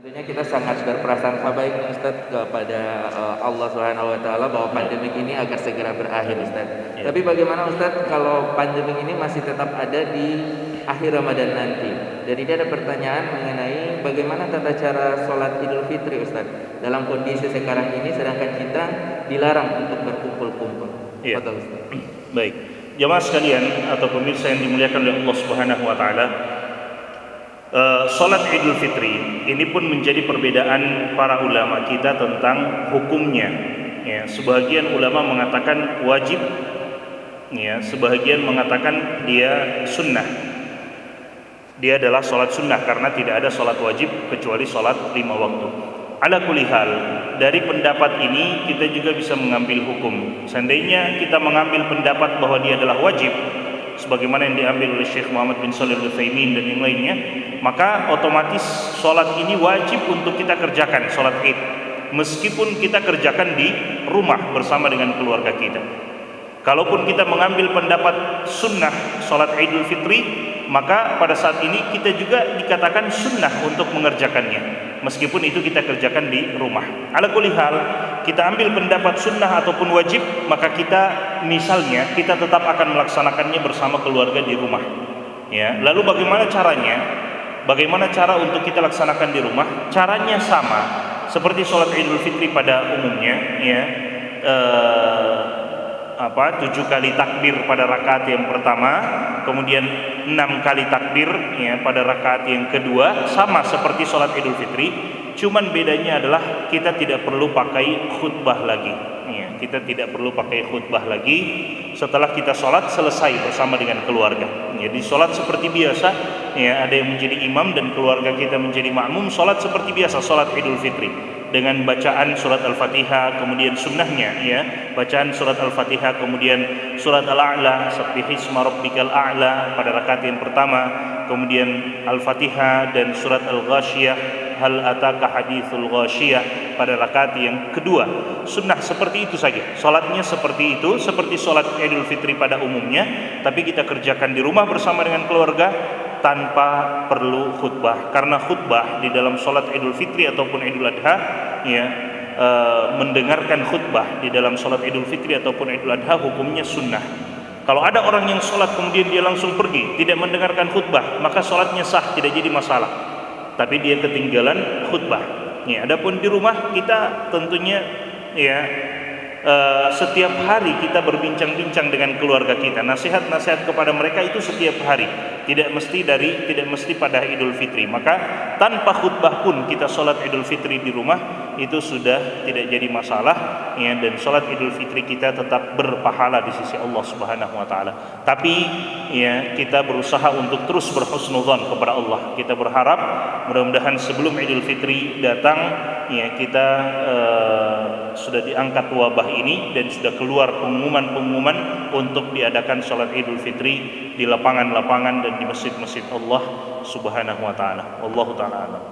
Tentunya kita sangat berprasangka baik nih Ustadz kepada Allah Subhanahu wa taala bahwa pandemik ini agar segera berakhir Ustadz. Ya. Tapi bagaimana Ustadz kalau pandemik ini masih tetap ada di akhir Ramadan nanti? Jadi dia ada pertanyaan mengenai bagaimana tata cara sholat Idul Fitri Ustadz dalam kondisi sekarang ini sedangkan kita dilarang untuk berkumpul-kumpul. Iya. Betul Ustadz. Baik. Jamaah sekalian atau pemirsa yang dimuliakan oleh Allah Subhanahu wa taala, salat Idul Fitri ini pun menjadi perbedaan para ulama kita tentang hukumnya. Ya, sebagian ulama mengatakan wajib, ya, sebagian mengatakan dia sunnah. Dia adalah salat sunnah karena tidak ada salat wajib kecuali salat 5 waktu. Ala kulli hal, dari pendapat ini kita juga bisa mengambil hukum. Seandainya kita mengambil pendapat bahwa dia adalah wajib, sebagaimana yang diambil oleh Syekh Muhammad bin Shalih Al-Utsaimin dan yang lainnya, maka otomatis sholat ini wajib untuk kita kerjakan, sholat Id, meskipun kita kerjakan di rumah bersama dengan keluarga kita. Kalaupun kita mengambil pendapat sunnah sholat Idul Fitri, maka pada saat ini kita juga dikatakan sunnah untuk mengerjakannya, meskipun itu kita kerjakan di rumah. Ala kulli hal, kita ambil pendapat sunnah ataupun wajib, maka kita misalnya kita tetap akan melaksanakannya bersama keluarga di rumah. Ya, lalu bagaimana caranya? Bagaimana cara untuk kita laksanakan di rumah? Caranya sama seperti sholat Idul Fitri pada umumnya, ya. 7 kali takbir pada rakaat yang pertama, kemudian 6 kali takbir, ya, pada rakaat yang kedua, sama seperti sholat Idul Fitri. Cuman bedanya adalah kita tidak perlu pakai khutbah lagi, ya, kita tidak perlu pakai khutbah lagi setelah kita sholat selesai bersama dengan keluarga. Jadi sholat seperti biasa, ya, ada yang menjadi imam dan keluarga kita menjadi makmum, sholat seperti biasa, sholat Idul Fitri dengan bacaan surat Al-Fatihah, kemudian sunnahnya, ya, bacaan surat Al-Fatihah, kemudian surat Al-A'la, Sabbihisma Rabbikal A'la pada rakaat yang pertama, kemudian Al-Fatihah dan surat Al-Ghasyiyah, Hal ataka hadithul Ghasyiyah pada rakaat yang kedua. Sunnah seperti itu saja, salatnya seperti itu, seperti salat Idul Fitri pada umumnya, tapi kita kerjakan di rumah bersama dengan keluarga tanpa perlu khutbah, karena khutbah di dalam sholat Idul Fitri ataupun Idul Adha, ya, mendengarkan khutbah di dalam sholat Idul Fitri ataupun Idul Adha hukumnya sunnah. Kalau ada orang yang sholat kemudian dia langsung pergi tidak mendengarkan khutbah, maka sholatnya sah, tidak jadi masalah, tapi dia ketinggalan khutbah. Ya, adapun di rumah kita tentunya, ya, setiap hari kita berbincang-bincang dengan keluarga kita, nasihat-nasihat kepada mereka itu setiap hari, tidak mesti pada Idul Fitri. Maka tanpa khutbah pun kita sholat Idul Fitri di rumah itu sudah tidak jadi masalah, ya, dan sholat Idul Fitri kita tetap berpahala di sisi Allah Subhanahu wa taala. Tapi, ya, kita berusaha untuk terus berhusnudzon kepada Allah. Kita berharap mudah-mudahan sebelum Idul Fitri datang, ya, kita sudah diangkat wabah ini dan sudah keluar pengumuman-pengumuman untuk diadakan sholat Idul Fitri di lapangan-lapangan dan di masjid-masjid Allah Subhanahu wa taala. Wallahu taala a'lam.